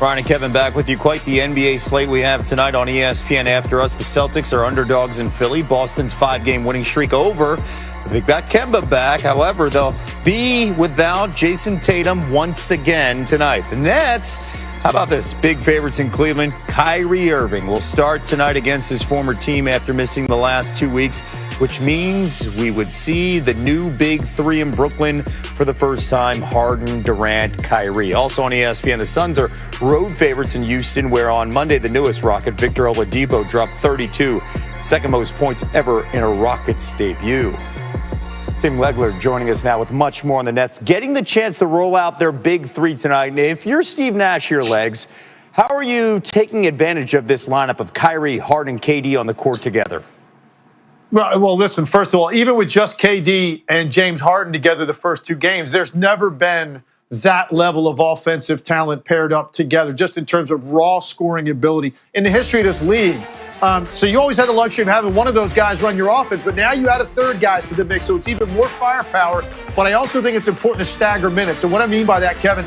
Brian and Kevin back with you. Quite the NBA slate we have tonight on ESPN. After us, the Celtics are underdogs in Philly. Boston's 5-game winning streak over. They've got Kemba back. However, they'll be without Jason Tatum once again tonight. The Nets, how about this? Big favorites in Cleveland. Kyrie Irving will start tonight against his former team after missing the last 2 weeks, which means we would see the new big three in Brooklyn for the first time: Harden, Durant, Kyrie. Also on ESPN, the Suns are road favorites in Houston, where on Monday the newest Rocket, Victor Oladipo, dropped 32, second most points ever in a Rockets debut. Tim Legler joining us now with much more on the Nets, getting the chance to roll out their big three tonight. If you're Steve Nash here, Legs, how are you taking advantage of this lineup of Kyrie, Harden, KD on the court together? Well, listen, first of all, even with just KD and James Harden together the first two games, there's never been that level of offensive talent paired up together, just in terms of raw scoring ability in the history of this league. So you always had the luxury of having one of those guys run your offense, but now you add a third guy to the mix, so it's even more firepower. But I also think it's important to stagger minutes. And what I mean by that, Kevin,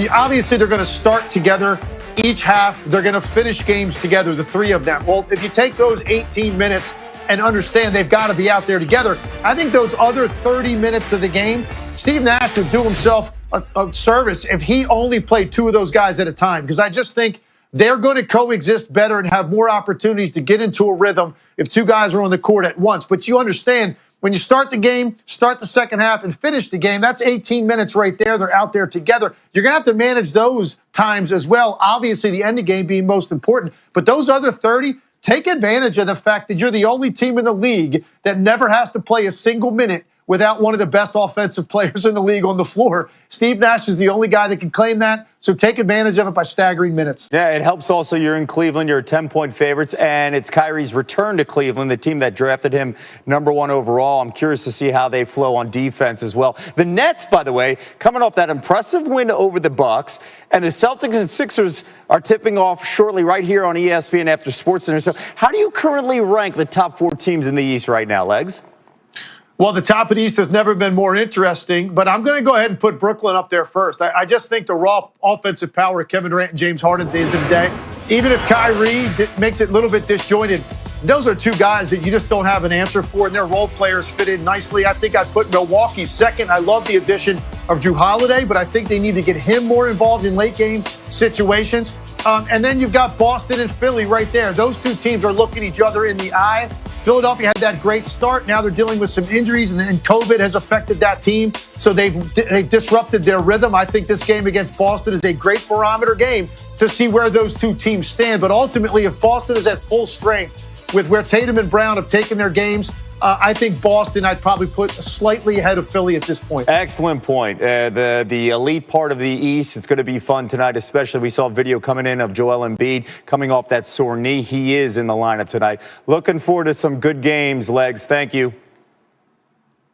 obviously they're going to start together each half. They're going to finish games together, the three of them. Well, if you take those 18 minutes and understand they've got to be out there together, I think those other 30 minutes of the game, Steve Nash would do himself a service if he only played two of those guys at a time, because I just think they're going to coexist better and have more opportunities to get into a rhythm if two guys are on the court at once. But you understand, when you start the game, start the second half, and finish the game, that's 18 minutes right there. They're out there together. You're going to have to manage those times as well. Obviously, the end of game being most important. But those other 30, take advantage of the fact that you're the only team in the league that never has to play a single minute without one of the best offensive players in the league on the floor. Steve Nash is the only guy that can claim that, so take advantage of it by staggering minutes. Yeah, it helps also you're in Cleveland, you're 10-point favorites, and it's Kyrie's return to Cleveland, the team that drafted him #1 overall. I'm curious to see how they flow on defense as well. The Nets, by the way, coming off that impressive win over the Bucks, and the Celtics and Sixers are tipping off shortly right here on ESPN after SportsCenter. So how do you currently rank the top 4 teams in the East right now, Legs? Well, the top of the East has never been more interesting, but I'm going to go ahead and put Brooklyn up there first. I just think the raw offensive power of Kevin Durant and James Harden at the end of the day, even if Kyrie makes it a little bit disjointed, those are two guys that you just don't have an answer for, and their role players fit in nicely. I think I'd put Milwaukee second. I love the addition of Jrue Holiday, but I think they need to get him more involved in late-game situations. And then you've got Boston and Philly right there. Those two teams are looking each other in the eye. Philadelphia had that great start. Now they're dealing with some injuries, and COVID has affected that team. So they've disrupted their rhythm. I think this game against Boston is a great barometer game to see where those two teams stand. But ultimately, if Boston is at full strength with where Tatum and Brown have taken their games, I think Boston I'd probably put slightly ahead of Philly at this point. Excellent point. The elite part of the East, it's going to be fun tonight, especially we saw a video coming in of Joel Embiid coming off that sore knee. He is in the lineup tonight. Looking forward to some good games, Legs. Thank you.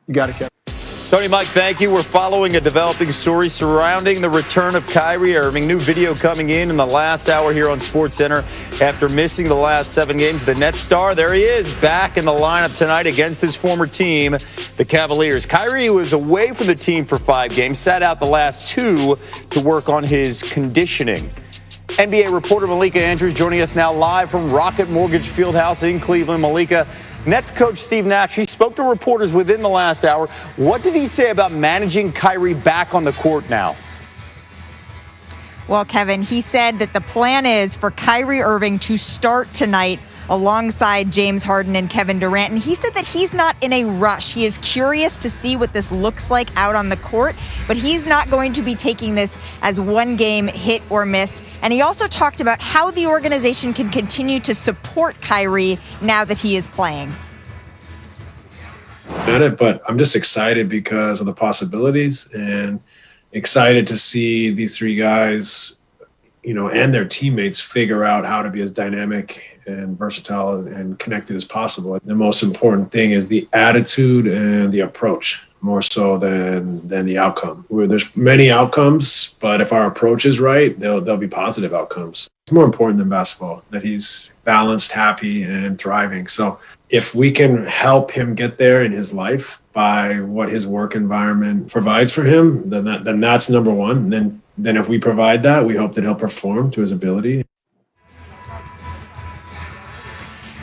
You got it, Kevin. Tony, Mike, thank you. We're following a developing story surrounding the return of Kyrie Irving. New video coming in the last hour here on SportsCenter. After missing the last 7 games, the Nets star, there he is, back in the lineup tonight against his former team, the Cavaliers. Kyrie was away from the team for 5 games, sat out the last 2 to work on his conditioning. NBA reporter Malika Andrews joining us now live from Rocket Mortgage Fieldhouse in Cleveland. Malika, Nets coach Steve Nash, he spoke to reporters within the last hour. What did he say about managing Kyrie back on the court now? Well, Kevin, he said that the plan is for Kyrie Irving to start tonight alongside James Harden and Kevin Durant. And he said that he's not in a rush. He is curious to see what this looks like out on the court, but he's not going to be taking this as one game hit or miss. And he also talked about how the organization can continue to support Kyrie now that he is playing. But I'm just excited because of the possibilities and excited to see these 3 guys, and their teammates figure out how to be as dynamic and versatile and connected as possible. The most important thing is the attitude and the approach, more so than the outcome. There's many outcomes, but if our approach is right, there'll be positive outcomes. It's more important than basketball, that he's balanced, happy, and thriving. So if we can help him get there in his life by what his work environment provides for him, then that's number one. And then then if we provide that, we hope that he'll perform to his ability.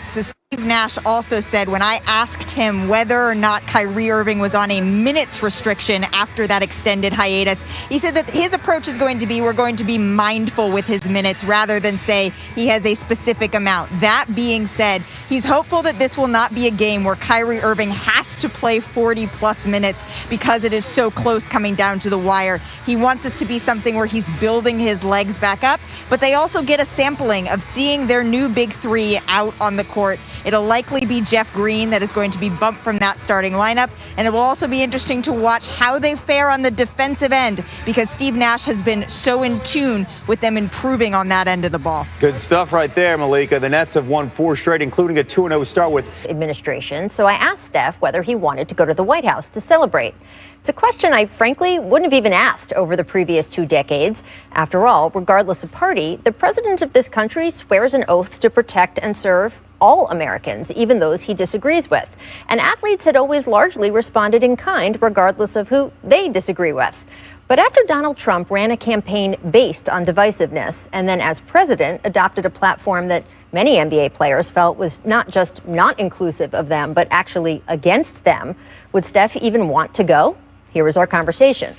So Steve Nash also said when I asked him whether or not Kyrie Irving was on a minutes restriction after that extended hiatus, he said that his approach is going to be, we're going to be mindful with his minutes rather than say he has a specific amount. That being said, he's hopeful that this will not be a game where Kyrie Irving has to play 40-plus minutes because it is so close coming down to the wire. He wants this to be something where he's building his legs back up, but they also get a sampling of seeing their new big three out on the court. It'll likely be Jeff Green that is going to be bumped from that starting lineup, and it will also be interesting to watch how they fare on the defensive end because Steve Nash has been so in tune with them improving on that end of the ball. Good stuff right there, Malika. The Nets have won 4 straight, including a 2-0 start with administration. So I asked Steph whether he wanted to go to the White House to celebrate. It's a question I frankly wouldn't have even asked over the previous 2 decades. After all, regardless of party, the president of this country swears an oath to protect and serve all Americans, even those he disagrees with. And athletes had always largely responded in kind, regardless of who they disagree with. But after Donald Trump ran a campaign based on divisiveness and then as president adopted a platform that many NBA players felt was not just not inclusive of them, but actually against them, would Steph even want to go? Here is our conversation.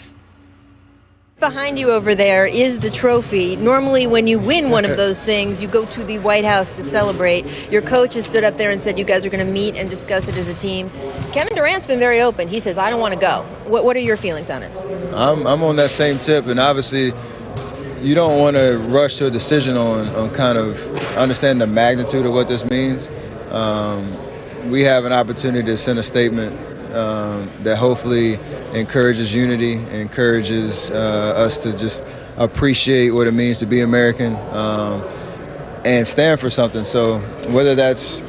Behind you over there is the trophy. Normally, when you win one of those things, you go to the White House to celebrate. Your coach has stood up there and said you guys are going to meet and discuss it as a team. Kevin Durant's been very open. He says, I don't want to go. What are your feelings on it? I'm on that same tip, and obviously you don't want to rush to a decision on kind of understanding the magnitude of what this means. We have an opportunity to send a statement that hopefully encourages unity, encourages us to just appreciate what it means to be American and stand for something. So whether that's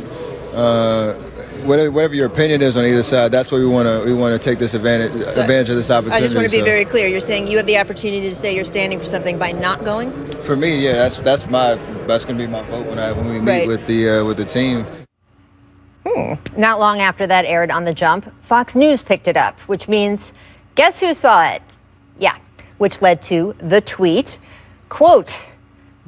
whatever your opinion is on either side, that's what we want to take this advantage of this opportunity. I just want to be very clear. You're saying you have the opportunity to say you're standing for something by not going? For me, yeah, that's going to be my vote when we meet with the team. Not long after that aired on The Jump, Fox News picked it up, which means, guess who saw it? Yeah, which led to the tweet, quote,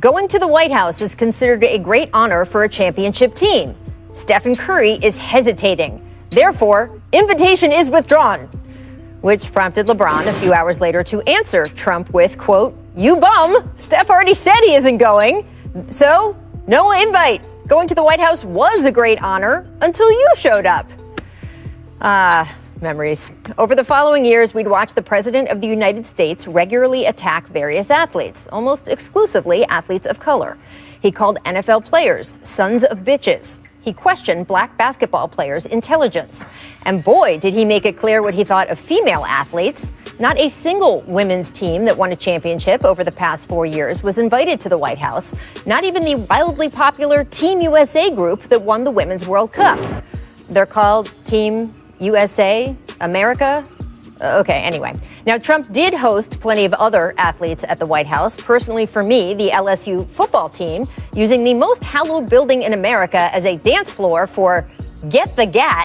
going to the White House is considered a great honor for a championship team. Stephen Curry is hesitating. Therefore, invitation is withdrawn, which prompted LeBron a few hours later to answer Trump with, quote, you bum, Steph already said he isn't going, so no invite. Going to the White House was a great honor until you showed up. Memories. Over the following years, we'd watch the President of the United States regularly attack various athletes, almost exclusively athletes of color. He called NFL players sons of bitches. He questioned black basketball players' intelligence. And boy, did he make it clear what he thought of female athletes. Not a single women's team that won a championship over the past 4 years was invited to the White House. Not even the wildly popular Team USA group that won the Women's World Cup. They're called Team USA America. Okay, anyway. Now, Trump did host plenty of other athletes at the White House. Personally, for me, the LSU football team, using the most hallowed building in America as a dance floor for Get the Gat.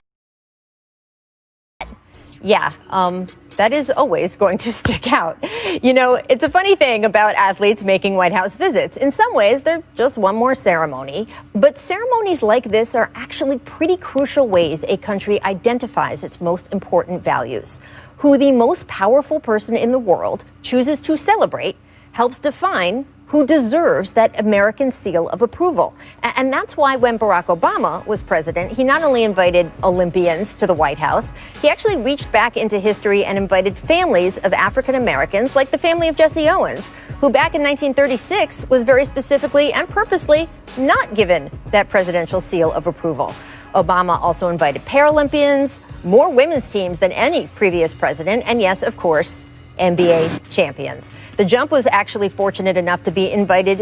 Yeah, that is always going to stick out. You know, it's a funny thing about athletes making White House visits. In some ways, they're just one more ceremony. But ceremonies like this are actually pretty crucial ways a country identifies its most important values. Who the most powerful person in the world chooses to celebrate helps define who deserves that American seal of approval. And that's why when Barack Obama was president, he not only invited Olympians to the White House, he actually reached back into history and invited families of African Americans, like the family of Jesse Owens, who back in 1936 was very specifically and purposely not given that presidential seal of approval. Obama also invited Paralympians, more women's teams than any previous president, and yes, of course, NBA champions. The Jump was actually fortunate enough to be invited